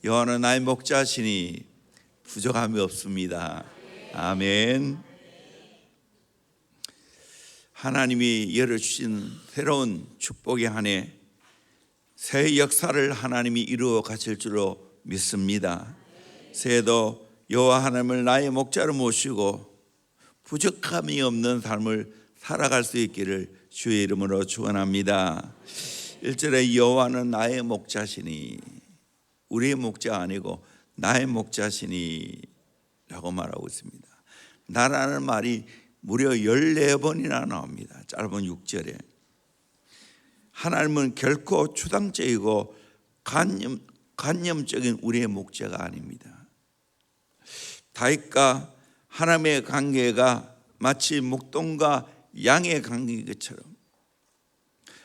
여호와는 나의 목자시니 부족함이 없습니다. 아멘. 하나님이 열어주신 새로운 축복의 한 해, 새 역사를 하나님이 이루어 가실 줄로 믿습니다. 새해도 여호와 하나님을 나의 목자로 모시고 부족함이 없는 삶을 살아갈 수 있기를 주의 이름으로 축원합니다. 1절에 여호와는 나의 목자시니, 우리의 목자가 아니고 나의 목자시니 라고 말하고 있습니다. 나라는 말이 무려 14번이나 나옵니다. 짧은 6절에. 하나님은 결코 추상적이고 관념적인 우리의 목자가 아닙니다. 다윗과 하나님의 관계가 마치 목동과 양의 관계인 것처럼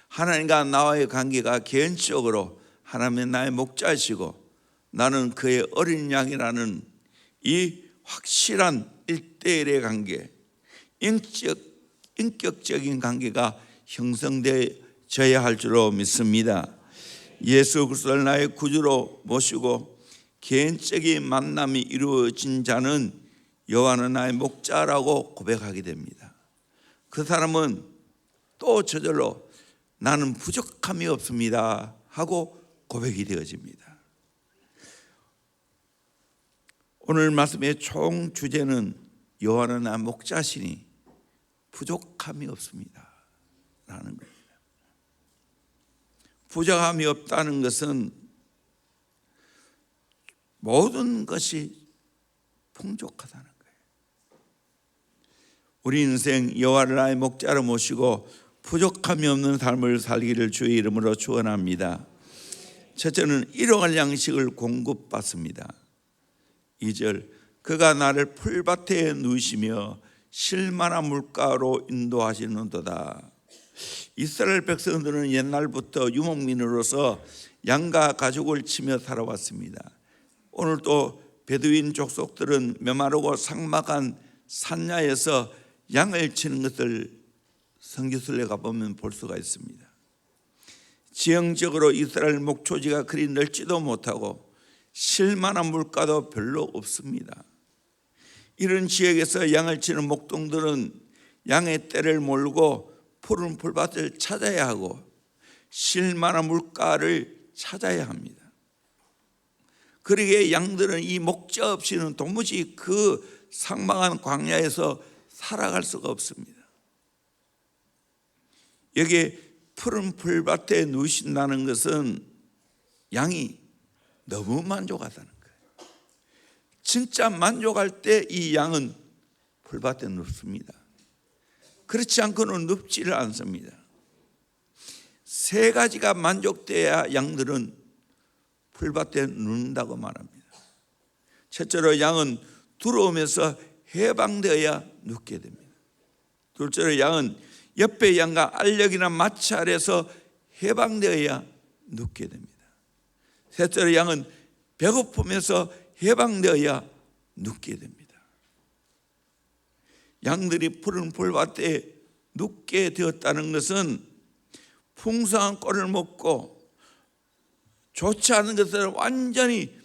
하나님과 나와의 관계가 개인적으로 하나님은 나의 목자이시고 나는 그의 어린 양이라는 이 확실한 1:1의 관계, 인격적인 관계가 형성되어야 할 줄로 믿습니다. 예수 그리스도를 나의 구주로 모시고 개인적인 만남이 이루어진 자는 여호와는 나의 목자라고 고백하게 됩니다. 그 사람은 또 저절로 나는 부족함이 없습니다 하고 고백이 되어집니다. 오늘 말씀의 총 주제는 여호와는 나의 목자시니 부족함이 없습니다 라는 겁니다. 부족함이 없다는 것은 모든 것이 풍족하다는 거예요. 우리 인생 여호와를 나의 목자로 모시고 부족함이 없는 삶을 살기를 주의 이름으로 축원합니다. 첫째는 일용할 양식을 공급받습니다. 2절, 그가 나를 풀밭에 누이시며 쉴만한 물가로 인도하시는도다. 이스라엘 백성들은 옛날부터 유목민으로서 양과 가죽을 치며 살아왔습니다. 오늘 또 베두인 족속들은 메마르고 삭막한 산야에서 양을 치는 것을 성지순례 가보면 볼 수가 있습니다. 지형적으로 이스라엘 목초지가 그리 넓지도 못하고 쉴만한 물가도 별로 없습니다. 이런 지역에서 양을 치는 목동들은 양의 떼를 몰고 푸른 풀밭을 찾아야 하고 쉴만한 물가를 찾아야 합니다. 그러기에 양들은 이 목자 없이는 도무지 그 삭막한 광야에서 살아갈 수가 없습니다. 여기에 푸른 풀밭에 누우신다는 것은 양이 너무 만족하다는 거예요. 진짜 만족할 때 이 양은 풀밭에 눕습니다. 그렇지 않고는 눕지를 않습니다. 세 가지가 만족돼야 양들은 풀밭에 눕는다고 말합니다. 첫째로 양은 들어오면서 해방되어야 눕게 됩니다. 둘째로 양은 옆에 양과 알력이나 마치 아래서 해방되어야 눕게 됩니다. 셋째로 양은 배고프면서 해방되어야 눕게 됩니다. 양들이 푸른 풀밭에 눕게 되었다는 것은 풍성한 꼴을 먹고 좋지 않은 것을 완전히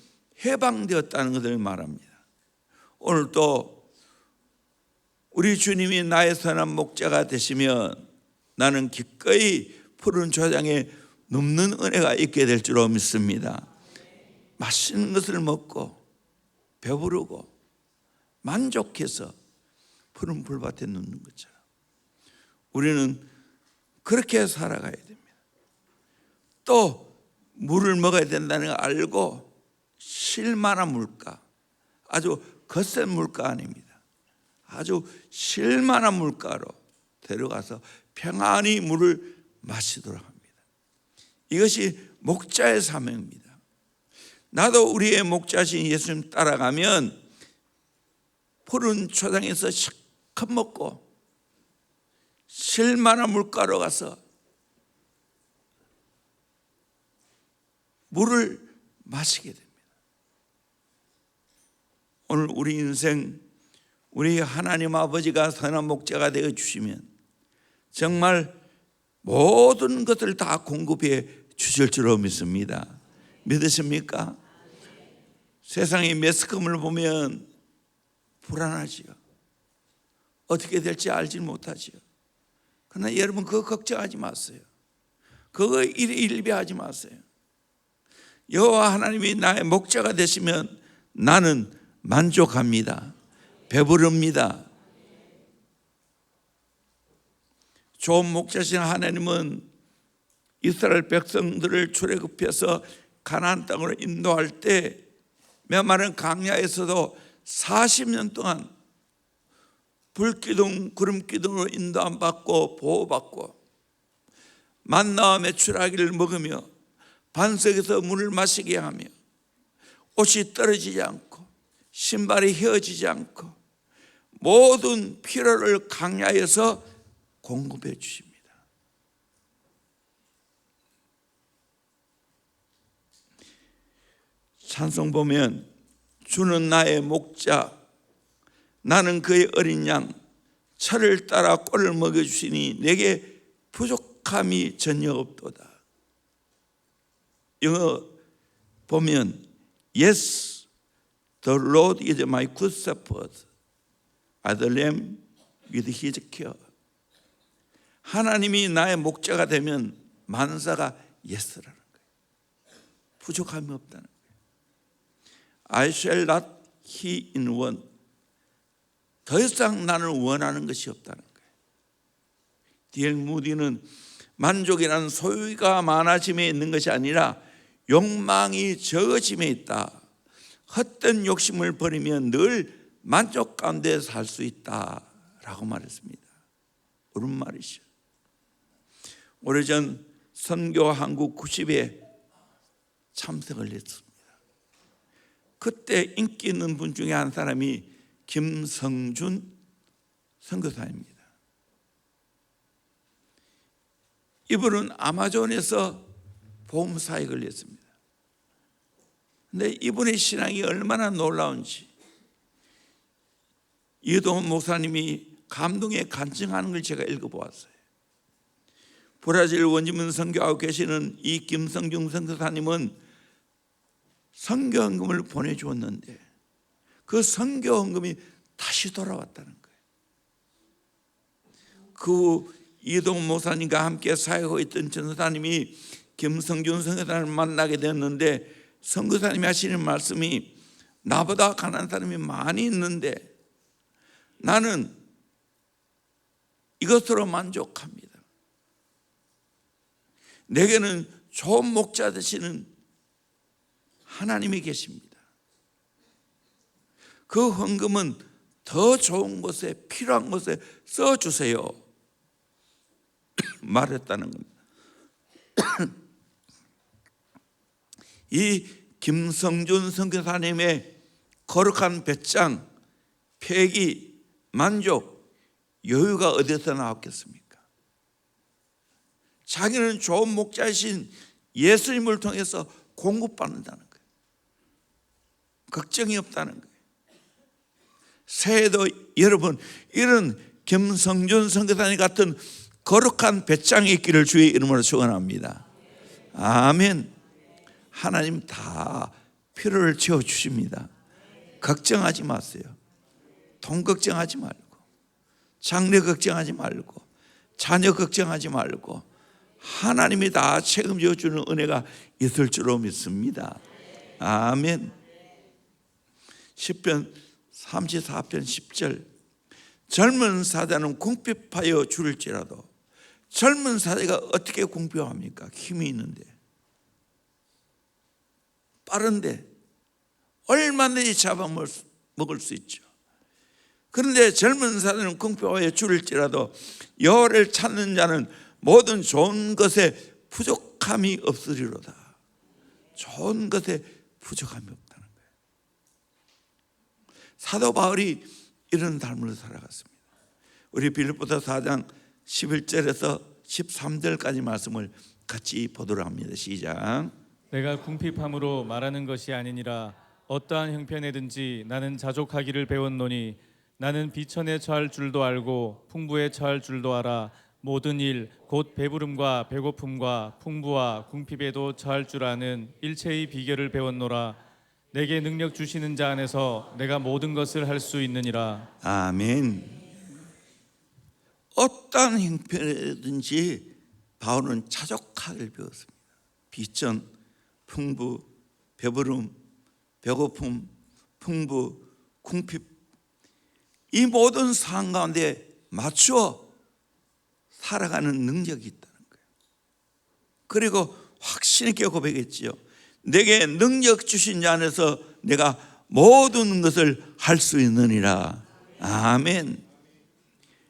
해방되었다는 것을 말합니다. 오늘 또 우리 주님이 나의 선한 목자가 되시면 나는 기꺼이 푸른 초장에 눕는 은혜가 있게 될 줄로 믿습니다. 맛있는 것을 먹고 배부르고 만족해서 푸른 풀밭에 눕는 것처럼 우리는 그렇게 살아가야 됩니다. 또 물을 먹어야 된다는 걸 알고 쉴만한 물가, 아주 거센 물가 아닙니다. 아주 쉴만한 물가로 데려가서 평안히 물을 마시도록 합니다. 이것이 목자의 사명입니다. 나도 우리의 목자신 예수님 따라가면 푸른 초장에서 실컷 먹고 쉴만한 물가로 가서 물을 마시게 됩니다. 오늘 우리 인생 우리 하나님 아버지가 선한 목자가 되어 주시면 정말 모든 것을 다 공급해 주실 줄로 믿습니다. 믿으십니까? 세상의 매스컴을 보면 불안하지요. 어떻게 될지 알지 못하지요. 그러나 여러분 그거 걱정하지 마세요. 그거 일비하지 마세요. 여호와 하나님이 나의 목자가 되시면 나는 만족합니다. 배부릅니다. 좋은 목자신 하나님은 이스라엘 백성들을 출애굽해서 가나안 땅으로 인도할 때 메마른 광야에서도 40년 동안 불기둥 구름기둥으로 인도 안 받고 보호받고 만나와 메추라기를 먹으며 반석에서 물을 마시게 하며 옷이 떨어지지 않고 신발이 휘어지지 않고 모든 필요를 광야에서 공급해 주십니다. 찬송 보면 주는 나의 목자 나는 그의 어린 양 철을 따라 꼴을 먹여주시니 내게 부족함이 전혀 없도다. 영어 보면 Yes, the Lord is my good shepherd. I am with his care. 하나님이 나의 목자가 되면 만사가 Yes라는 거예요. 부족함이 없다는 거예요. I shall not he in want. 더 이상 나는 원하는 것이 없다는 거예요. D.L. 무디는 만족이란 소유가 많아짐에 있는 것이 아니라 욕망이 적어짐에 있다. 헛된 욕심을 버리면 늘 만족 가운데 살 수 있다라고 말했습니다. 옳은 말이죠. 오래전 선교 한국 90에 참석을 했습니다. 그때 인기 있는 분 중에 한 사람이 김성준 선교사입니다. 이분은 아마존에서 보험 사역을 했습니다. 그런데 이분의 신앙이 얼마나 놀라운지 이동훈 목사님이 감동에 간증하는 걸 제가 읽어보았어요. 브라질 원주민 선교하고 계시는 이 김성중 선교사님은 선교헌금을 보내주었는데 그 선교헌금이 다시 돌아왔다는 거예요. 그 이동훈 목사님과 함께 사역하고 있던 전사님이 김성준 선교사님을 만나게 됐는데 선교사님이 하시는 말씀이 나보다 가난한 사람이 많이 있는데 나는 이것으로 만족합니다. 내게는 좋은 목자 되시는 하나님이 계십니다. 그 헌금은 더 좋은 곳에 필요한 곳에 써주세요 말했다는 겁니다. 이 김성준 선교사님의 거룩한 배짱, 패기, 만족, 여유가 어디서 나왔겠습니까? 자기는 좋은 목자이신 예수님을 통해서 공급받는다는 거예요. 걱정이 없다는 거예요. 새해도 여러분 이런 김성준 선교사님 같은 거룩한 배짱이 있기를 주의 이름으로 축원합니다. 아멘. 하나님 다 필요를 채워주십니다. 걱정하지 마세요. 돈 걱정하지 말고 장래 걱정하지 말고 자녀 걱정하지 말고 하나님이 다 책임져 주는 은혜가 있을 줄로 믿습니다. 아멘. 시편 34편 10절 젊은 사자는 궁핍하여 줄일지라도 젊은 사자가 어떻게 궁핍합니까? 힘이 있는데 빠른데 얼마든지 잡아먹을 수 있죠. 그런데 젊은 사자는 궁핍하여 줄일지라도 여호와를 찾는 자는 모든 좋은 것에 부족함이 없으리로다. 좋은 것에 부족함이 없다는 거예요. 사도 바울이 이런 삶을 살아갔습니다. 우리 빌립보서 4장 11절에서 13절까지 말씀을 같이 보도록 합니다. 시작. 내가 궁핍함으로 말하는 것이 아니니라. 어떠한 형편에든지 나는 자족하기를 배웠노니 나는 비천에 처할 줄도 알고 풍부에 처할 줄도 알아. 모든 일 곧 배부름과 배고픔과 풍부와 궁핍에도 처할 줄 아는 일체의 비결을 배웠노라. 내게 능력 주시는 자 안에서 내가 모든 것을 할 수 있느니라. 아멘. 어떠한 형편이든지 바울은 자족하기를 배웠습니다. 비천, 풍부, 배부름, 배고픔, 풍부, 궁핍, 이 모든 상황 가운데 맞추어 살아가는 능력이 있다는 거예요. 그리고 확신 있게 고백했지요. 내게 능력 주신 자 안에서 내가 모든 것을 할 수 있느니라. 아멘.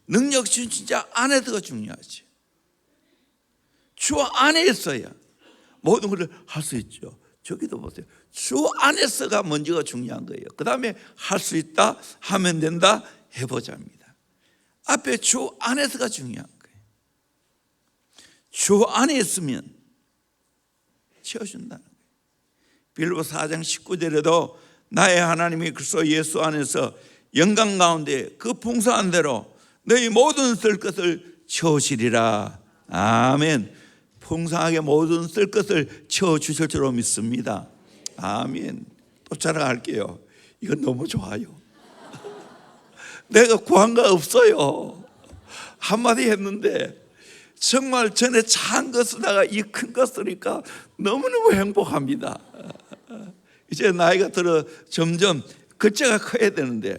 능력 주신 자 안에서가 중요하지. 주 안에 있어야 모든 것을 할 수 있죠. 저기도 보세요. 주 안에서가 먼저가 중요한 거예요. 그 다음에 할 수 있다, 하면 된다, 해보자입니다. 앞에 주 안에서가 중요한 거예요. 주 안에 있으면 채워준다는 거예요. 빌립보 4장 19절에도 나의 하나님이 그리스도 예수 안에서 영광 가운데 그 풍성한 대로 너희 모든 쓸 것을 채우시리라. 아멘. 풍성하게 모든 쓸 것을 채워주실 줄로 믿습니다. 아멘. 또 자랑할게요. 이건 너무 좋아요. 내가 구한 거 없어요. 한마디 했는데 정말 전에 작은 거 쓰다가 이 큰 거 쓰니까 너무너무 행복합니다. 이제 나이가 들어 점점 글자가 커야 되는데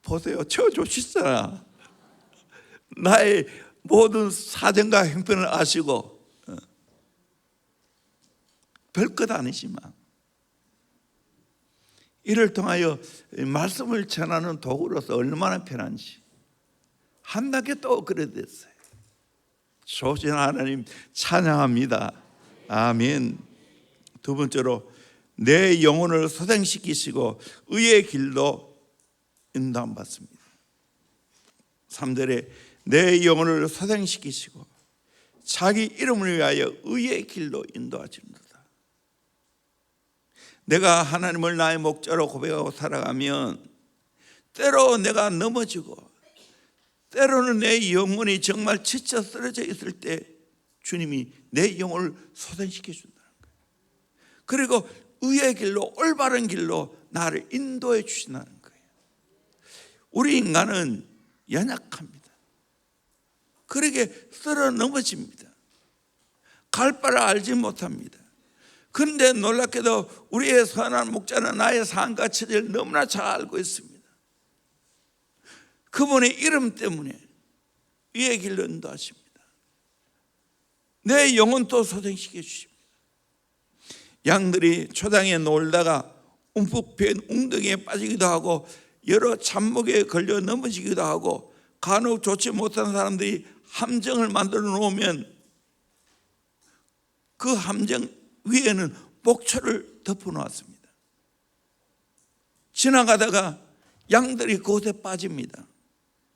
보세요. 채워주시잖아. 나의 모든 사정과 형편을 아시고 별것 아니지만 이를 통하여 말씀을 전하는 도구로서 얼마나 편한지 한 단계 또 그래 됐어요. 좋으신 하나님 찬양합니다. 아멘. 두 번째로 내 영혼을 소생시키시고 의의 길로 인도함 받습니다. 3절에 내 영혼을 소생시키시고 자기 이름을 위하여 의의 길로 인도하시는도다. 내가 하나님을 나의 목자로 고백하고 살아가면 때로 내가 넘어지고 때로는 내 영혼이 정말 지쳐 쓰러져 있을 때 주님이 내 영혼을 소생시켜 준다는 거예요. 그리고 의의 길로 올바른 길로 나를 인도해 주신다는 거예요. 우리 인간은 연약합니다. 그러게 쓰러 넘어집니다. 갈 바를 알지 못합니다. 그런데 놀랍게도 우리의 선한 목자는 나의 삶과 처지를 너무나 잘 알고 있습니다. 그분의 이름 때문에 위의 길로 인도하십니다. 내 영혼도 소생시켜 주십니다. 양들이 초장에 놀다가 움푹 팬 웅덩이에 빠지기도 하고 여러 잡목에 걸려 넘어지기도 하고 간혹 좋지 못한 사람들이 함정을 만들어 놓으면 그 함정 위에는 목초를 덮어 놓았습니다. 지나가다가 양들이 그곳에 빠집니다.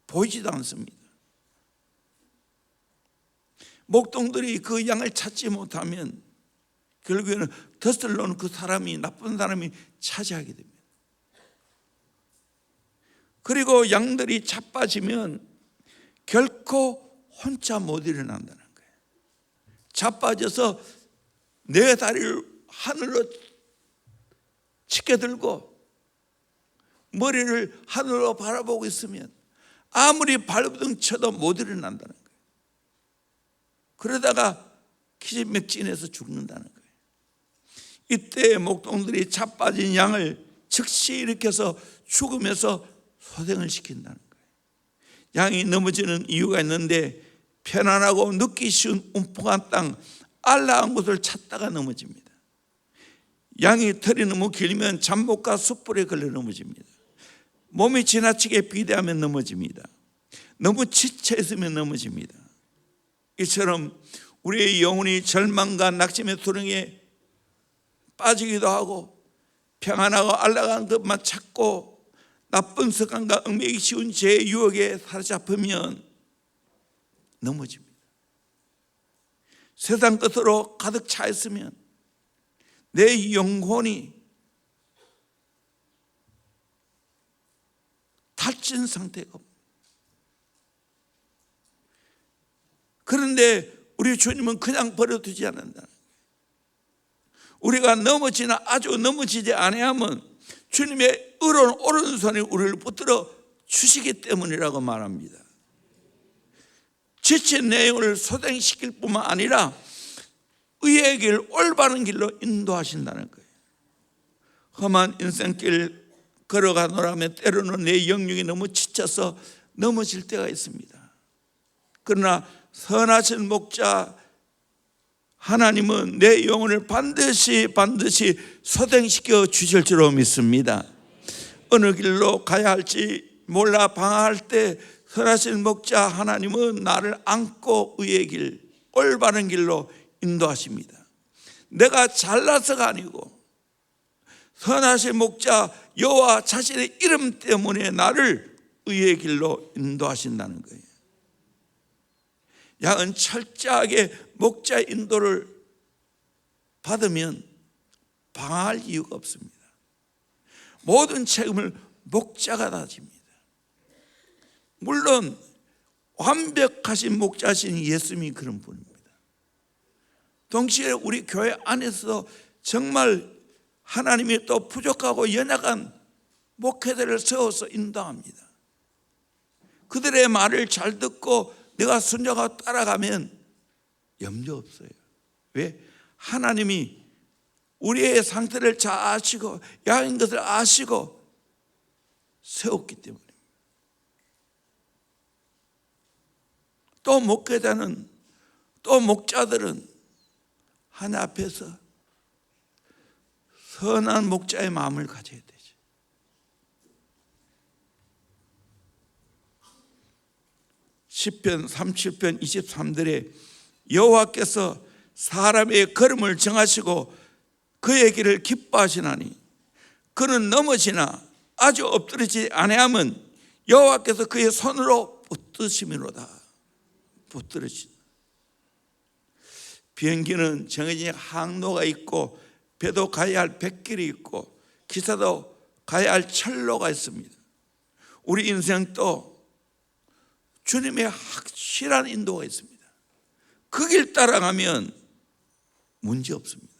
보이지도 않습니다. 목동들이 그 양을 찾지 못하면 결국에는 덫을 놓은 그 사람이, 나쁜 사람이 차지하게 됩니다. 그리고 양들이 자빠지면 결코 혼자 못 일어난다는 거예요. 자빠져서 내 다리를 하늘로 치켜들고 머리를 하늘로 바라보고 있으면 아무리 발버둥 쳐도 못 일어난다는 거예요. 그러다가 기진맥진해서 죽는다는 거예요. 이때 목동들이 자빠진 양을 즉시 일으켜서 죽으면서 소생을 시킨다는 거예요. 양이 넘어지는 이유가 있는데 편안하고 눕기 쉬운 움푹한 땅, 안락한 곳을 찾다가 넘어집니다. 양이 털이 너무 길면 잡목과 숯불에 걸려 넘어집니다. 몸이 지나치게 비대하면 넘어집니다. 너무 지쳐 있으면 넘어집니다. 이처럼 우리의 영혼이 절망과 낙심의 수렁에 빠지기도 하고 평안하고 안락한 것만 찾고 나쁜 습관과 얽매이기 쉬운 죄의 유혹에 사로잡히면 넘어집니다. 세상 것으로 가득 차 있으면 내 영혼이 닫힌 상태가 없습니다. 그런데 우리 주님은 그냥 버려두지 않는다. 우리가 넘어지나 아주 넘어지지 아니하면 주님의 의로운 오른손이 우리를 붙들어 주시기 때문이라고 말합니다. 지친 내용을 소생시킬 뿐만 아니라 의의 길, 올바른 길로 인도하신다는 거예요. 험한 인생길 걸어가노라면 때로는 내 영역이 너무 지쳐서 넘어질 때가 있습니다. 그러나 선하신 목자 하나님은 내 영혼을 반드시 소생시켜 주실 줄로 믿습니다. 어느 길로 가야 할지 몰라 방황할 때 선하신 목자 하나님은 나를 안고 의의 길, 올바른 길로 인도하십니다. 내가 잘나서가 아니고 선하신 목자 여호와 자신의 이름 때문에 나를 의의 길로 인도하신다는 거예요. 양은 철저하게 목자의 인도를 받으면 방황할 이유가 없습니다. 모든 책임을 목자가 다 집니다. 물론 완벽하신 목자신 예수님이 그런 분입니다. 동시에 우리 교회 안에서 정말 하나님이 또 부족하고 연약한 목회자를 세워서 인도합니다. 그들의 말을 잘 듣고 내가 순종하고 따라가면 염려 없어요. 왜? 하나님이 우리의 상태를 잘 아시고 약인 것을 아시고 세웠기 때문입니다. 또 목회자는, 또 목자들은 하나님 앞에서 선한 목자의 마음을 가져야 되죠. 시편 37편 23절에 여호와께서 사람의 걸음을 정하시고 그의 길을 기뻐하시나니 그는 넘어지나 아주 엎드리지 아니하면 여호와께서 그의 손으로 붙드시미로다. 붙들어진. 비행기는 정해진 항로가 있고 배도 가야 할 뱃길이 있고 기사도 가야 할 철로가 있습니다. 우리 인생도 주님의 확실한 인도가 있습니다. 그 길 따라가면 문제 없습니다.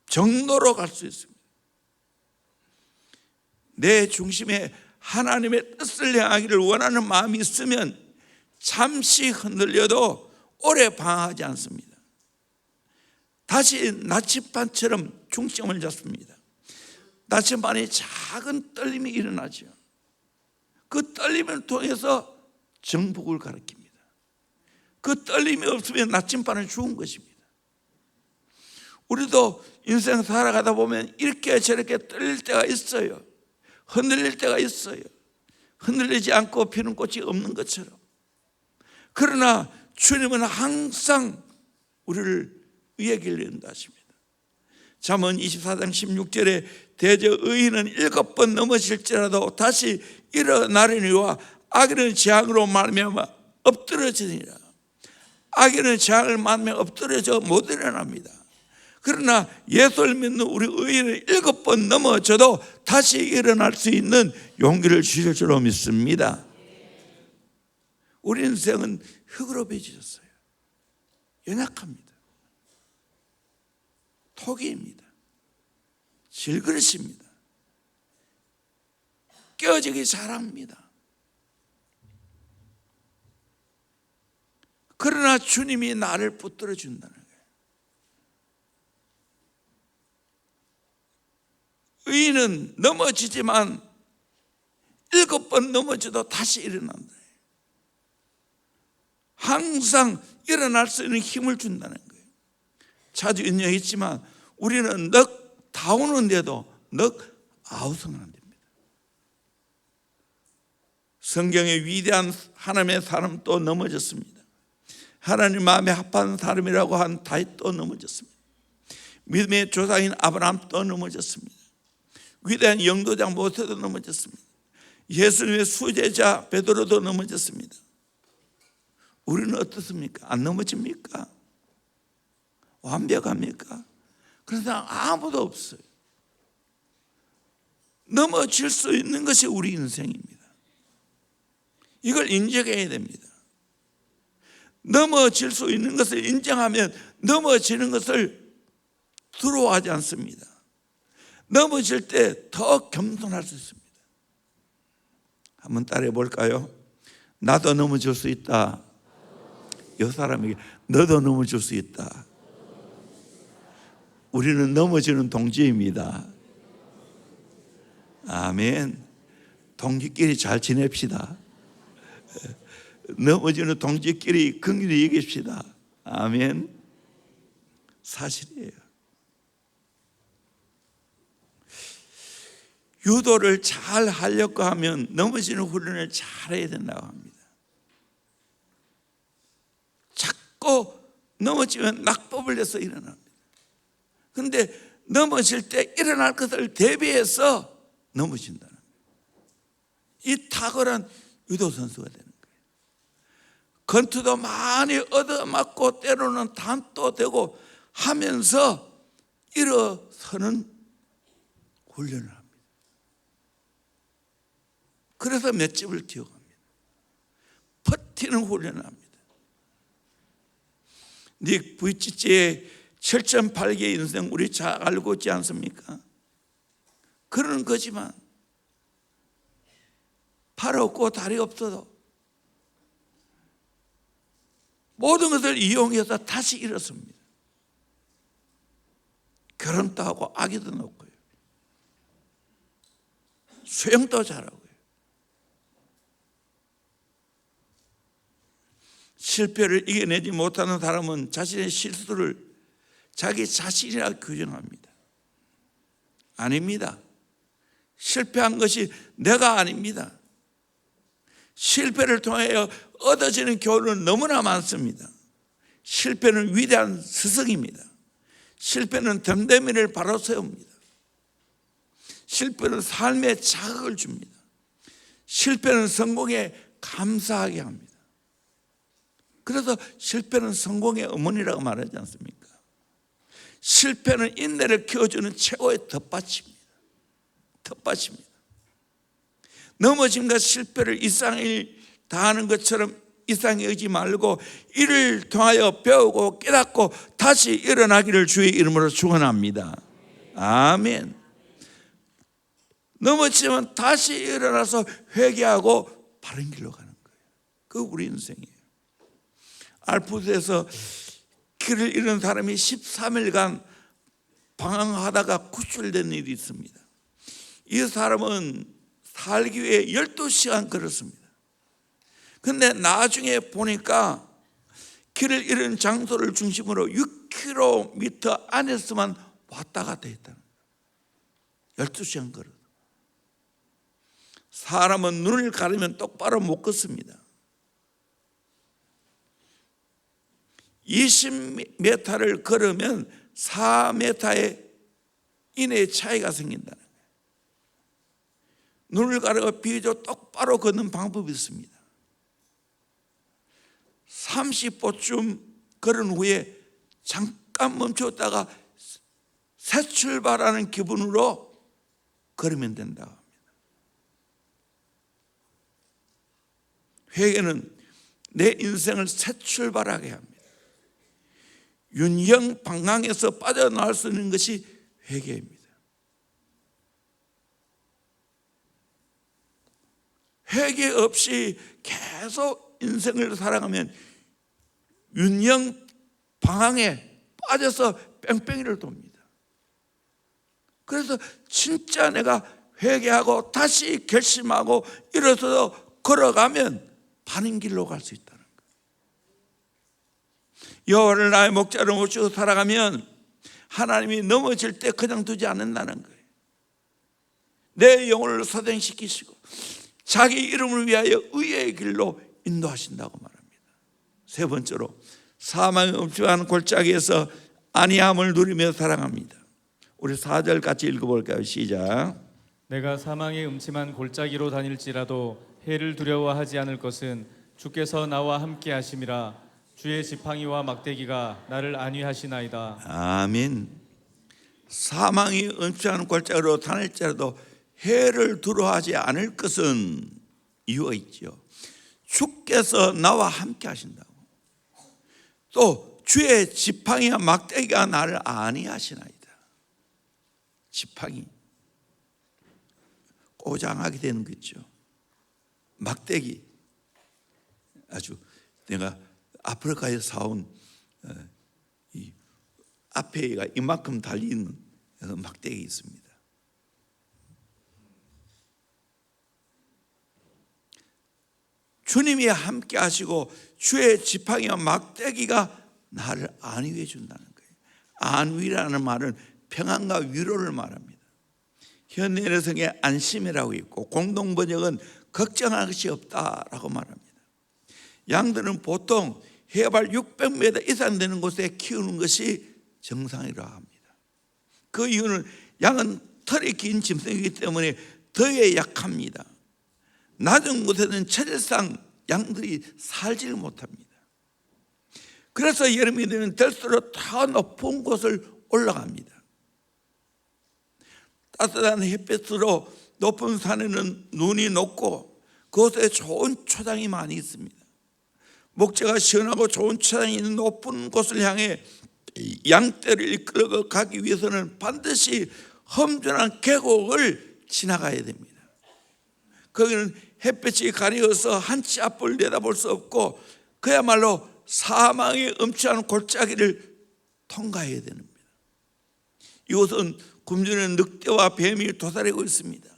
정로로 갈 수 있습니다. 내 중심에 하나님의 뜻을 향하기를 원하는 마음이 있으면 잠시 흔들려도 오래 방황하지 않습니다. 다시 나침반처럼 중점을 잡습니다. 나침반에 작은 떨림이 일어나죠. 그 떨림을 통해서 정복을 가리킵니다. 그 떨림이 없으면 나침반은 죽은 것입니다. 우리도 인생 살아가다 보면 이렇게 저렇게 떨릴 때가 있어요. 흔들릴 때가 있어요. 흔들리지 않고 피는 꽃이 없는 것처럼. 그러나 주님은 항상 우리를 의의 길로 인도하십니다. 잠언 24장 16절에 대저 의인은 7번 넘어질지라도 다시 일어나려니와 악인은 재앙으로 말미암아 엎드러지니라. 악인은 재앙을 만나면 엎드려져 못 일어납니다. 그러나 예수를 믿는 우리 의인은 7번 넘어져도 다시 일어날 수 있는 용기를 주실 줄로 믿습니다. 우리 인생은 흙으로 빚어졌어요. 연약합니다. 토기입니다. 질그릇입니다. 깨어지기 잘합니다. 그러나 주님이 나를 붙들어 준다는 거예요. 의인은 넘어지지만 7번 넘어져도 다시 일어난다. 항상 일어날 수 있는 힘을 준다는 거예요. 자주 인용했지만 우리는 넉 다우는데도 넉 아웃은 안 됩니다. 성경의 위대한 하나님의 사람 또 넘어졌습니다. 하나님 마음에 합한 사람이라고 한 다윗 또 넘어졌습니다. 믿음의 조상인 아브라함 또 넘어졌습니다. 위대한 영도장 모세도 넘어졌습니다. 예수님의 수제자 베드로도 넘어졌습니다. 우리는 어떻습니까? 안 넘어집니까? 완벽합니까? 그런 사람 아무도 없어요. 넘어질 수 있는 것이 우리 인생입니다. 이걸 인정해야 됩니다. 넘어질 수 있는 것을 인정하면 넘어지는 것을 두려워하지 않습니다. 넘어질 때 더 겸손할 수 있습니다. 한번 따라해 볼까요? 나도 넘어질 수 있다. 이 사람에게 너도 넘어질 수 있다. 우리는 넘어지는 동지입니다. 아멘. 동지끼리 잘 지냅시다. 넘어지는 동지끼리 긍휼히 여깁시다. 아멘. 사실이에요. 유도를 잘 하려고 하면 넘어지는 훈련을 잘 해야 된다고 합니다. 자꾸 넘어지면 낙법을 내서 일어납니다. 그런데 넘어질 때 일어날 것을 대비해서 넘어진다는 거예요. 이 탁월한 유도 선수가 되는 거예요. 권투도 많이 얻어맞고 때로는 단도 되고 하면서 일어서는 훈련을 합니다. 그래서 맷집을 키워갑니다. 버티는 훈련을 합니다. 닉 부이치치의 7.8개의 인생 우리 잘 알고 있지 않습니까? 그러는 거지만 팔 없고 다리 없어도 모든 것을 이용해서 다시 일어섭니다. 결혼도 하고 아기도 낳고요. 수영도 잘하고요. 실패를 이겨내지 못하는 사람은 자신의 실수를 자기 자신이라 규정합니다. 아닙니다. 실패한 것이 내가 아닙니다. 실패를 통하여 얻어지는 교훈은 너무나 많습니다. 실패는 위대한 스승입니다. 실패는 덤대미를 바로 세웁니다. 실패는 삶의 자극을 줍니다. 실패는 성공에 감사하게 합니다. 그래서 실패는 성공의 어머니라고 말하지 않습니까? 실패는 인내를 키워주는 최고의 텃밭입니다. 텃밭입니다. 넘어짐과 실패를 일상일 다하는 것처럼 이상히 여기지 말고 이를 통하여 배우고 깨닫고 다시 일어나기를 주의 이름으로 축원합니다. 아멘. 넘어지면 다시 일어나서 회개하고 바른 길로 가는 거예요. 그 우리 인생이에요. 알프스에서 길을 잃은 사람이 13일간 방황하다가 구출된 일이 있습니다. 이 사람은 살기 위해 12시간 걸었습니다. 그런데 나중에 보니까 길을 잃은 장소를 중심으로 6km 안에서만 왔다 갔다 했다는 거예요. 12시간 걸어도. 사람은 눈을 가리면 똑바로 못 걷습니다. 20m를 걸으면 4m의 이내의 차이가 생긴다는 거예요. 눈을 가리고 비교적 똑바로 걷는 방법이 있습니다. 30보쯤 걸은 후에 잠깐 멈췄다가 새 출발하는 기분으로 걸으면 된다고 합니다. 회개는 내 인생을 새 출발하게 합니다. 윤형 방황에서 빠져나올 수 있는 것이 회개입니다. 회개 없이 계속 인생을 살아가면 윤형 방황에 빠져서 뺑뺑이를 돕니다. 그래서 진짜 내가 회개하고 다시 결심하고 일어서서 걸어가면 바른 길로 갈 수 있다는 거예요. 여호와를 나의 목자로 모시고 살아가면 하나님이 넘어질 때 그냥 두지 않는다는 거예요. 내 영혼을 소생시키시고 자기 이름을 위하여 의의 길로 인도하신다고 말합니다. 세 번째로 사망의 음침한 골짜기에서 안위함을 누리며 살아갑니다. 우리 4절 같이 읽어볼까요? 시작. 내가 사망의 음침한 골짜기로 다닐지라도 해를 두려워하지 않을 것은 주께서 나와 함께 하심이라. 주의 지팡이와 막대기가 나를 안위하시나이다. 아멘. 사망이 음침한 골짜기로 다닐지라도 해를 두려워하지 않을 것은 이유가 있죠. 주께서 나와 함께 하신다고. 또 주의 지팡이와 막대기가 나를 아니하시나이다. 지팡이 꼬장하게 되는 거죠. 막대기 아주 내가 아프리카에서 사온 이 앞에가 이만큼 달리는 막대기 있습니다. 주님이 함께 하시고 주의 지팡이와 막대기가 나를 안위해 준다는 거예요. 안위라는 말은 평안과 위로를 말합니다. 현대해석에 안심이라고 있고 공동 번역은 걱정할 것이 없다라고 말합니다. 양들은 보통 해발 600m 이상 되는 곳에 키우는 것이 정상이라고 합니다. 그 이유는 양은 털이 긴 짐승이기 때문에 더위에 약합니다. 낮은 곳에는 체질상 양들이 살지를 못합니다. 그래서 여름이 되면 될수록 더 높은 곳을 올라갑니다. 따뜻한 햇볕으로 높은 산에는 눈이 녹고 그곳에 좋은 초장이 많이 있습니다. 목재가 시원하고 좋은 초장이 있는 높은 곳을 향해 양떼를 이끌어 가기 위해서는 반드시 험준한 계곡을 지나가야 됩니다. 거기는 햇볕이 가려서 한 치 앞을 내다볼 수 없고 그야말로 사망의 엄청난 골짜기를 통과해야 됩니다. 이곳은 굶주린 늑대와 뱀이 도사리고 있습니다.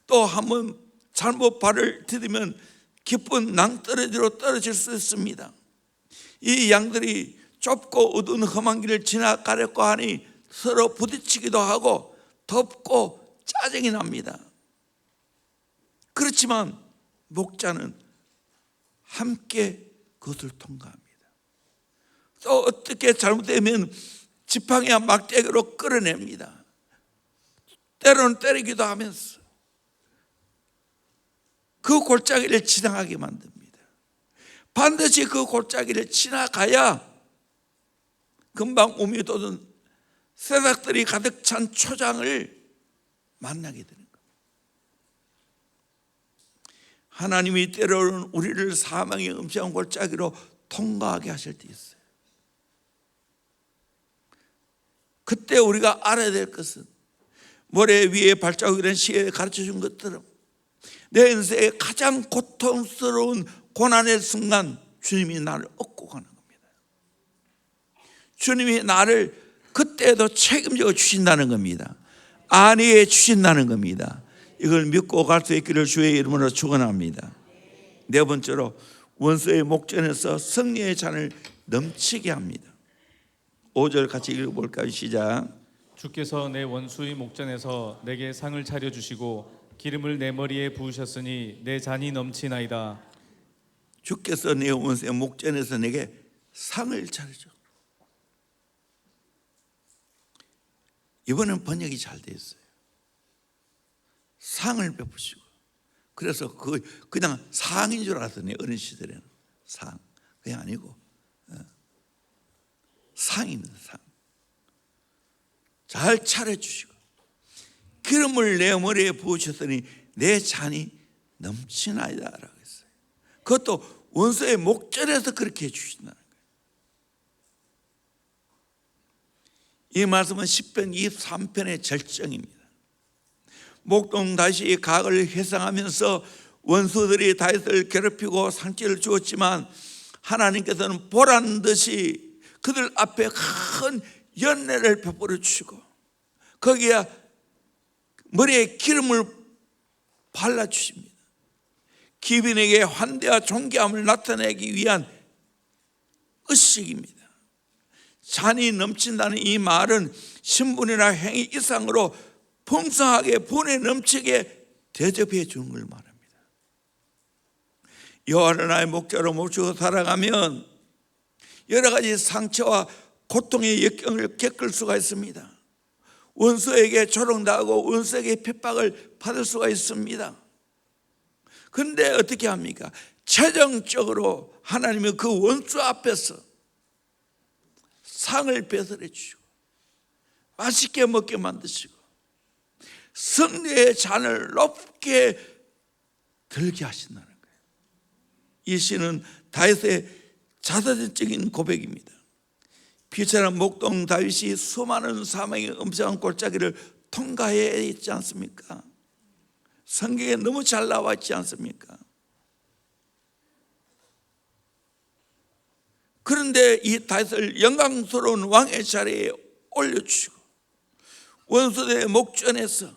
또 한번 잘못 발을 디디면 깊은 낭떠러지로 떨어질 수 있습니다. 이 양들이 좁고 어두운 험한 길을 지나가려고 하니 서로 부딪히기도 하고 덥고 짜증이 납니다. 그렇지만 목자는 함께 그것을 통과합니다. 또 어떻게 잘못되면 지팡이와 막대기로 끌어냅니다. 때로는 때리기도 하면서 그 골짜기를 지나가게 만듭니다. 반드시 그 골짜기를 지나가야 금방 우미 돋은 새싹들이 가득 찬 초장을 만나게 되는 겁니다. 하나님이 때로는 우리를 사망의 음침한 골짜기로 통과하게 하실 때 있어요. 그때 우리가 알아야 될 것은 모래 위에 발자국이라는 시에 가르쳐 준 것처럼 내 인생의 가장 고통스러운 고난의 순간 주님이 나를 얻고 가는 겁니다. 주님이 나를 그때도 책임져 주신다는 겁니다. 안위해 주신다는 겁니다. 이걸 믿고 갈 수 있기를 주의 이름으로 축원합니다. 네 번째로 원수의 목전에서 승리의 잔을 넘치게 합니다. 5절 같이 읽어볼까요? 시작. 주께서 내 원수의 목전에서 내게 상을 차려주시고 기름을 내 머리에 부으셨으니 내 잔이 넘치나이다. 주께서 내 원수의 목전에서 내게 상을 차려줘. 이번엔 번역이 잘 돼 있어요. 상을 베푸시고. 그래서 그냥 상인 줄 알았더니 어린 시절에는 상 그게 아니고 상입니다. 상. 잘 차려주시고 기름을 내 머리에 부으셨더니 내 잔이 넘치나이다 라고 했어요. 그것도 원수의 목전에서 그렇게 해주신다는 거예요. 이 말씀은 시편 23편의 절정입니다. 목동 다시 각을 회상하면서 원수들이 다윗을 괴롭히고 상처를 주었지만 하나님께서는 보란 듯이 그들 앞에 큰 연례를 베풀어 주시고 거기에 머리에 기름을 발라주십니다. 기빈에게 환대와 존귀함을 나타내기 위한 의식입니다. 잔이 넘친다는 이 말은 신분이나 행위 이상으로 풍성하게 분에 넘치게 대접해 주는 걸 말합니다. 여호와를 나의 목자로 모시고 살아가면 여러 가지 상처와 고통의 역경을 겪을 수가 있습니다. 원수에게 조롱당하고 원수에게 핍박을 받을 수가 있습니다. 그런데 어떻게 합니까? 최종적으로 하나님은 그 원수 앞에서 상을 배설해 주시고 맛있게 먹게 만드시고 승리의 잔을 높게 들게 하신다는 거예요. 이 시는 다윗의 자서전적인 고백입니다. 비천한 목동 다윗이 수많은 사망의 음성한 골짜기를 통과해야 했지 않습니까? 성경에 너무 잘 나와 있지 않습니까? 그런데 이 다윗을 영광스러운 왕의 자리에 올려주시고 원수들의 목전에서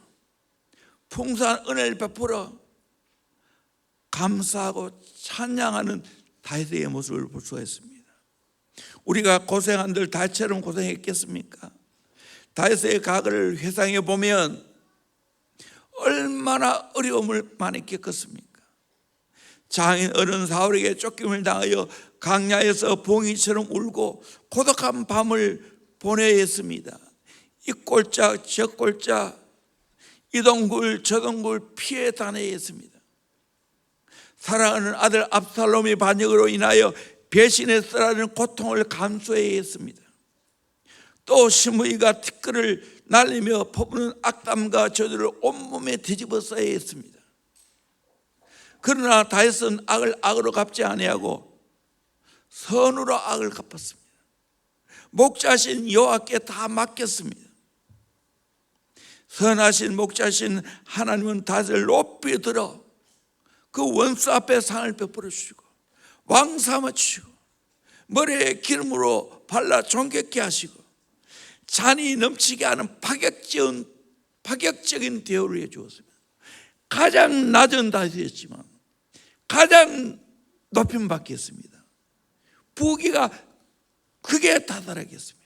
풍성한 은혜를 베풀어 감사하고 찬양하는 다윗의 모습을 볼 수가 있습니다. 우리가 고생한들 다윗처럼 고생했겠습니까? 다윗의 과거를 회상해 보면 얼마나 어려움을 많이 겪었습니까? 장인 어른 사울에게 쫓김을 당하여 강야에서 봉이처럼 울고 고독한 밤을 보내야 했습니다. 이 꼴짝 저 꼴짝 이 동굴 저 동굴 피해 다녀야 했습니다. 사랑하는 아들 압살롬의 반역으로 인하여 배신했으라는 고통을 감수해야 했습니다. 또 시므이가 티끌을 날리며 퍼부는 악담과 저주를 온몸에 뒤집어 써야 했습니다. 그러나 다윗은 악을 악으로 갚지 아니하고 선으로 악을 갚았습니다. 목자신 여호와께 다 맡겼습니다. 선하신 목자신 하나님은 다윗을 높이 들어 그 원수 앞에 상을 베풀어 주시고 왕 삼아 주시고 머리에 기름으로 발라 존귀케 하시고 잔이 넘치게 하는 파격적인 대우를 해 주었습니다. 가장 낮은 다윗이었지만 가장 높임 받겠습니다. 부귀가 크게 다다르겠습니다.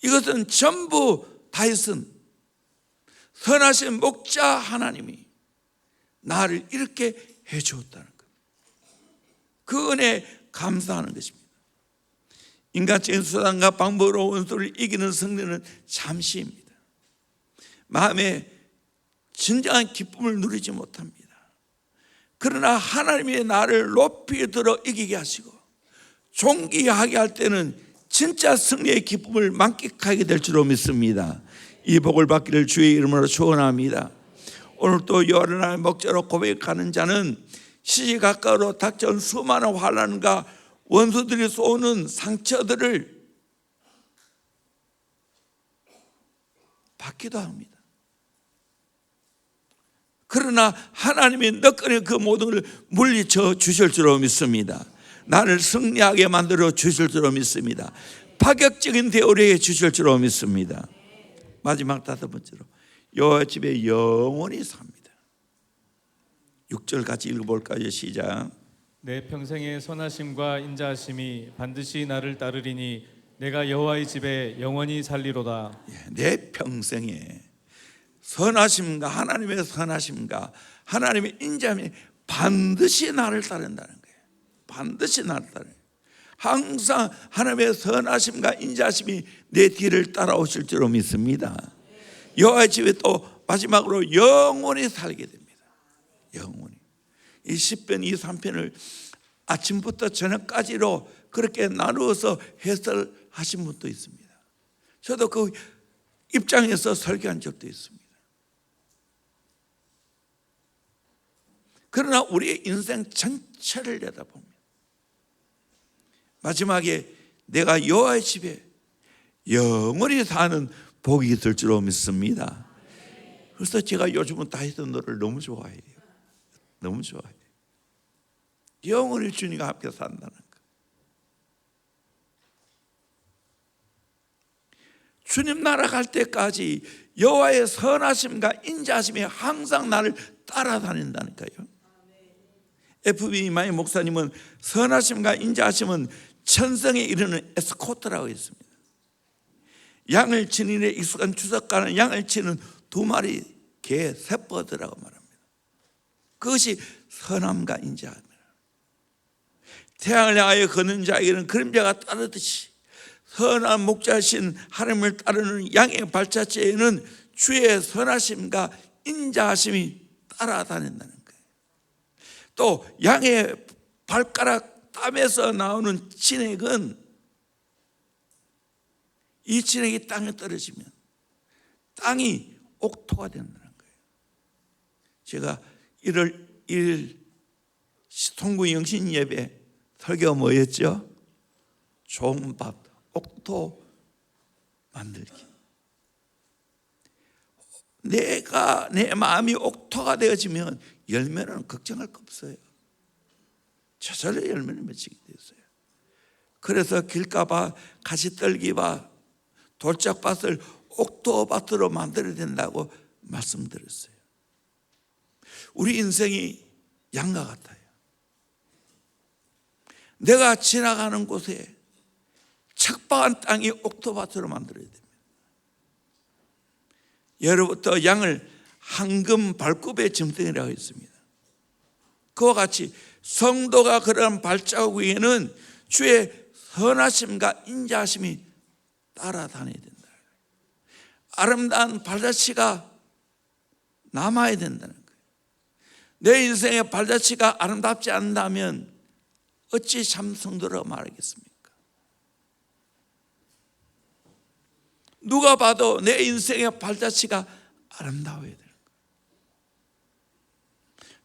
이것은 전부 다윗은 선하신 목자 하나님이 나를 이렇게 해 주었다는 것, 그 은혜에 감사하는 것입니다. 인간적인 수단과 방법으로 원수를 이기는 승리는 잠시입니다. 마음에 진정한 기쁨을 누리지 못합니다. 그러나 하나님이 나를 높이 들어 이기게 하시고 존귀하게 할 때는 진짜 승리의 기쁨을 만끽하게 될 줄로 믿습니다. 이 복을 받기를 주의 이름으로 축원합니다. 오늘 또 여호와의 목자로 고백하는 자는 시시각각으로 닥쳐온 수많은 환난과 원수들이 쏘는 상처들을 받기도 합니다. 그러나 하나님이 너끈히 그 모든 걸 물리쳐 주실 줄로 믿습니다. 나를 승리하게 만들어 주실 줄로 믿습니다. 파격적인 대우를 해 주실 줄로 믿습니다. 마지막 5번째로 여호와 집에 영원히 삽니다. 6절 같이 읽어볼까요? 시작. 내 평생의 선하심과 인자하심이 반드시 나를 따르리니 내가 여호와의 집에 영원히 살리로다. 내 평생에 선하심과 하나님의 선하심과 하나님의 인자함이 반드시 나를 따른다는 거예요. 반드시 나를 따르는 거예요. 항상 하나님의 선하심과 인자하심이 내 뒤를 따라오실 줄로 믿습니다. 여호와의 집에 또 마지막으로 영원히 살게 됩니다. 영원히. 이 10편, 이 3편을 아침부터 저녁까지로 그렇게 나누어서 해설하신 분도 있습니다. 저도 그 입장에서 설교한 적도 있습니다. 그러나 우리의 인생 전체를 내다보면 마지막에 내가 여호와의 집에 영원히 사는 복이 있을 줄로 믿습니다. 그래서 제가 요즘은 다윗의 노래를 너무 좋아해요. 너무 좋아해요. 영원히 주님과 함께 산다는 것. 주님 나라 갈 때까지 여호와의 선하심과 인자하심이 항상 나를 따라다닌다니까요. F.B. 이마이 목사님은 선하심과 인자하심은 천성에 이르는 에스코트라고 했습니다. 양을 치는 일에 익숙한 추석가는 양을 치는 2마리 개 세버드라고 말합니다. 그것이 선함과 인자함이라. 태양을 향하여 걷는 자에게는 그림자가 따르듯이 선한 목자신 하나님을 따르는 양의 발자취에는 주의 선하심과 인자하심이 따라다닌다는 거예요. 또 양의 발가락 땀에서 나오는 진액은 이 진액이 땅에 떨어지면 땅이 옥토가 된다는 거예요. 제가 1월 1일 통구 영신 예배 설교가 뭐였죠? 좋은 밭, 옥토 만들기. 내 마음이 옥토가 되어지면 열매는 걱정할 거 없어요. 저절로 열매를 맺히게 되었어요. 그래서 길가밭, 가시떨기밭, 돌짝밭을 옥토밭으로 만들어야 된다고 말씀드렸어요. 우리 인생이 양과 같아요. 내가 지나가는 곳에 척박한 땅이 옥토밭으로 만들어야 됩니다. 예로부터 양을 황금 발굽의 짐승이라고 했습니다. 그와 같이 성도가 그런 발자국 위에는 주의 선하심과 인자하심이 따라다녀야 된다. 아름다운 발자취가 남아야 된다는 거예요. 내 인생의 발자취가 아름답지 않다면 어찌 참 성도라고 말하겠습니까? 누가 봐도 내 인생의 발자취가 아름다워야 되는 거예요.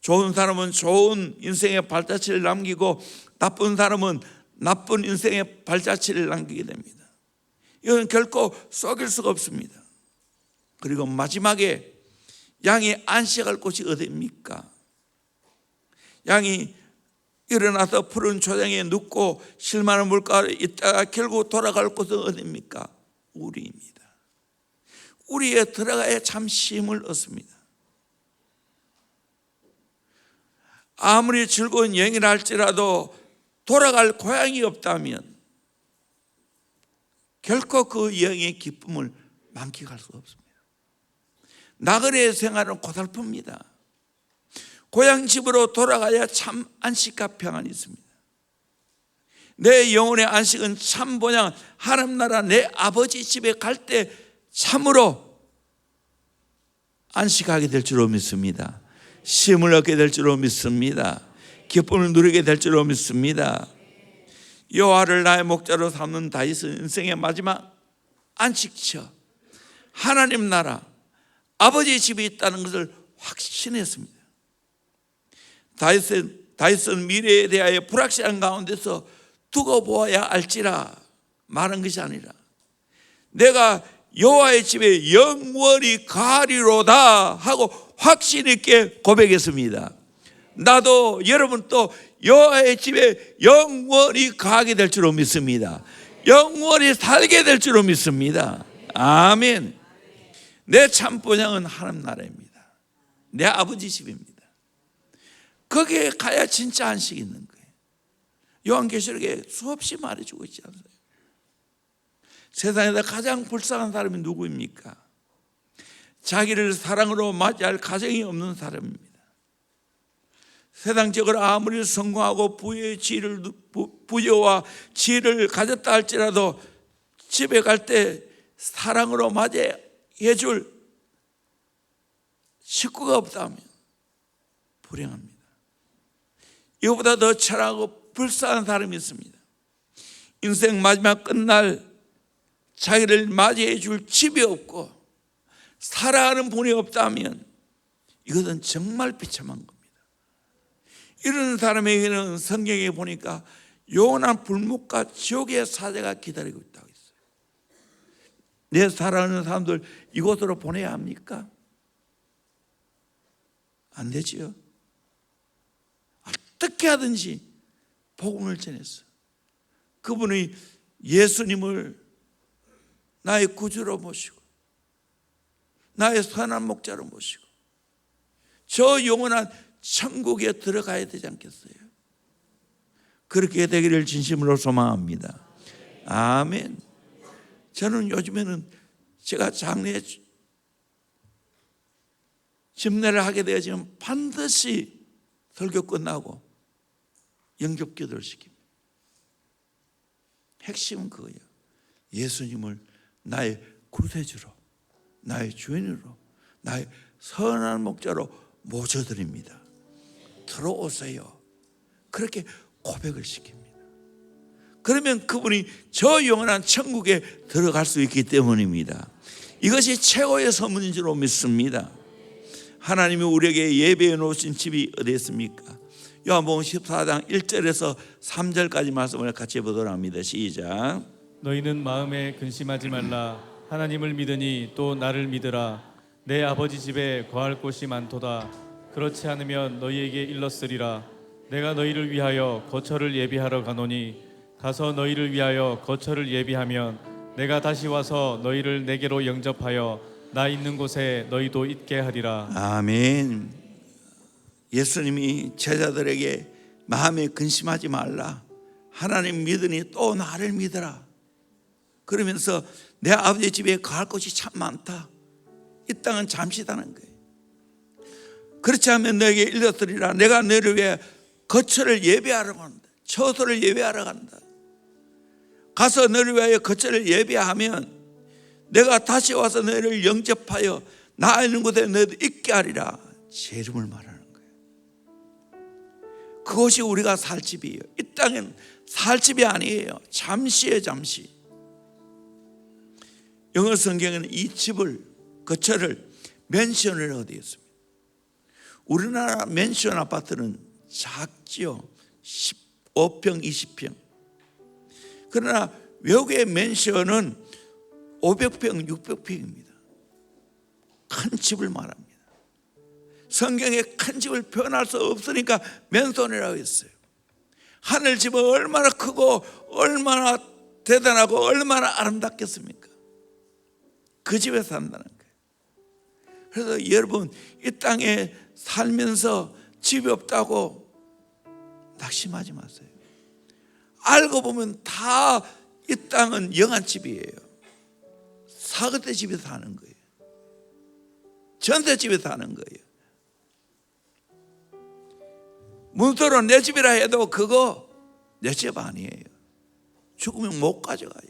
좋은 사람은 좋은 인생의 발자취를 남기고 나쁜 사람은 나쁜 인생의 발자취를 남기게 됩니다. 이건 결코 속일 수가 없습니다. 그리고 마지막에 양이 안식할 곳이 어디입니까? 양이 일어나서 푸른 초장에 눕고 실만한 물가에 있다가 결국 돌아갈 곳은 어디입니까? 우리입니다. 우리에 들어가야 참 쉼을 얻습니다. 아무리 즐거운 여행이라 할지라도 돌아갈 고향이 없다면 결코 그 여행의 기쁨을 만끽할 수가 없습니다. 나그네 생활은 고달픕니다. 고향 집으로 돌아가야 참 안식과 평안이 있습니다. 내 영혼의 안식은 참 뭐냐, 하나님 나라 내 아버지 집에 갈 때 참으로 안식하게 될 줄로 믿습니다. 쉼을 얻게 될 줄로 믿습니다. 기쁨을 누리게 될 줄로 믿습니다. 여호와를 나의 목자로 삼는 다윗은 인생의 마지막 안식처 하나님 나라 아버지 집이 있다는 것을 확신했습니다. 다윗은 미래에 대하여 불확실한 가운데서 두고 보아야 알지라 말한 것이 아니라 내가 여호와의 집에 영원히 가리로다 하고 확신 있게 고백했습니다. 나도 여러분 또 여호와의 집에 영원히 가게 될 줄로 믿습니다. 영원히 살게 될 줄로 믿습니다. 아멘. 내 참 본향은 하나님 나라입니다. 내 아버지 집입니다. 거기에 가야 진짜 안식이 있는 거예요. 요한계시록에 수없이 말해주고 있지 않아요? 세상에서 가장 불쌍한 사람이 누구입니까? 자기를 사랑으로 맞이할 가정이 없는 사람입니다. 세상적으로 아무리 성공하고 부여와 지혜를 가졌다 할지라도 집에 갈 때 사랑으로 맞이해줄 식구가 없다면 불행합니다. 이거보다 더 철학하고 불쌍한 사람이 있습니다. 인생 마지막 끝날 자기를 맞이해 줄 집이 없고 사랑하는 분이 없다면 이것은 정말 비참한 겁니다. 이런 사람에게는 성경에 보니까 영원한 불목과 지옥의 사자가 기다리고 있다고 했어요. 내 사랑하는 사람들 이곳으로 보내야 합니까? 안 되지요. 어떻게 하든지 복음을 전했어요. 그분이 예수님을 나의 구주로 모시고 나의 선한 목자로 모시고 저 영원한 천국에 들어가야 되지 않겠어요? 그렇게 되기를 진심으로 소망합니다. 아멘. 저는 요즘에는 제가 장례 집례를 하게 되어지면 반드시 설교 끝나고 영접기도를 시킵니다. 핵심은 그거예요. 예수님을 나의 구세주로, 나의 주인으로, 나의 선한 목자로 모셔드립니다. 들어오세요. 그렇게 고백을 시킵니다. 그러면 그분이 저 영원한 천국에 들어갈 수 있기 때문입니다. 이것이 최고의 선물인 줄로 믿습니다. 하나님이 우리에게 예배해 놓으신 집이 어디 있습니까? 요한복음 14장 1절에서 3절까지 말씀을 같이 보도록 합니다. 시작. 너희는 마음에 근심하지 말라. 하나님을 믿으니 또 나를 믿으라. 내 아버지 집에 거할 곳이 많도다. 그렇지 않으면 너희에게 일렀으리라. 내가 너희를 위하여 거처를 예비하러 가노니 가서 너희를 위하여 거처를 예비하면 내가 다시 와서 너희를 내게로 영접하여 나 있는 곳에 너희도 있게 하리라. 아멘. 예수님이 제자들에게 마음에 근심하지 말라. 하나님 믿으니 또 나를 믿으라. 그러면서 내 아버지 집에 갈 곳이 참 많다. 이 땅은 잠시다는 거예요. 그렇지 않으면 너에게 일렀으리라. 내가 너를 위해 거처를 예배하러 간다. 처소를 예배하러 간다. 가서 너를 위하여 거처를 예배하면 내가 다시 와서 너를 영접하여 나 있는 곳에 너희도 있게 하리라. 제 이름을 말하는 거예요. 그것이 우리가 살 집이에요. 이 땅은 살 집이 아니에요. 잠시예요, 잠시. 영어 성경에는 이 집을, 거처를 맨션을 얻었습니다. 우리나라 맨션 아파트는 작지요. 15평, 20평. 그러나 외국의 맨션은 500평, 600평입니다. 큰 집을 말합니다. 성경에 큰 집을 표현할 수 없으니까 맨션이라고 했어요. 하늘 집은 얼마나 크고 얼마나 대단하고 얼마나 아름답겠습니까? 그 집에 산다는 거예요. 그래서 여러분, 이 땅에 살면서 집이 없다고 낙심하지 마세요. 알고 보면 다 이 땅은 영한 집이에요. 사그대 집에 사는 거예요. 전세 집에 사는 거예요. 문서로 내 집이라 해도 그거 내 집 아니에요. 죽으면 못 가져가요.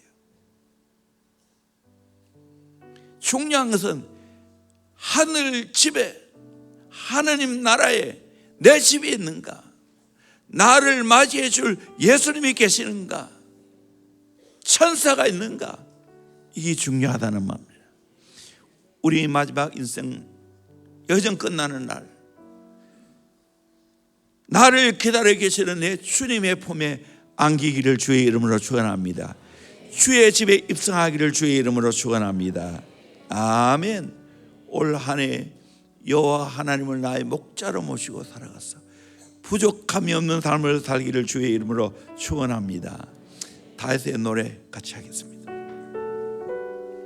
중요한 것은 하늘 집에, 하나님 나라에 내 집이 있는가? 나를 맞이해 줄 예수님이 계시는가? 천사가 있는가? 이게 중요하다는 말입니다. 우리 마지막 인생 여정 끝나는 날, 나를 기다려 계시는 내 주님의 품에 안기기를 주의 이름으로 축원합니다. 주의 집에 입성하기를 주의 이름으로 축원합니다. 아멘. 올 한 해 여호와 하나님을 나의 목자로 모시고 살아갔어. 부족함이 없는 삶을 살기를 주의 이름으로 축원합니다. 다윗의 노래 같이 하겠습니다.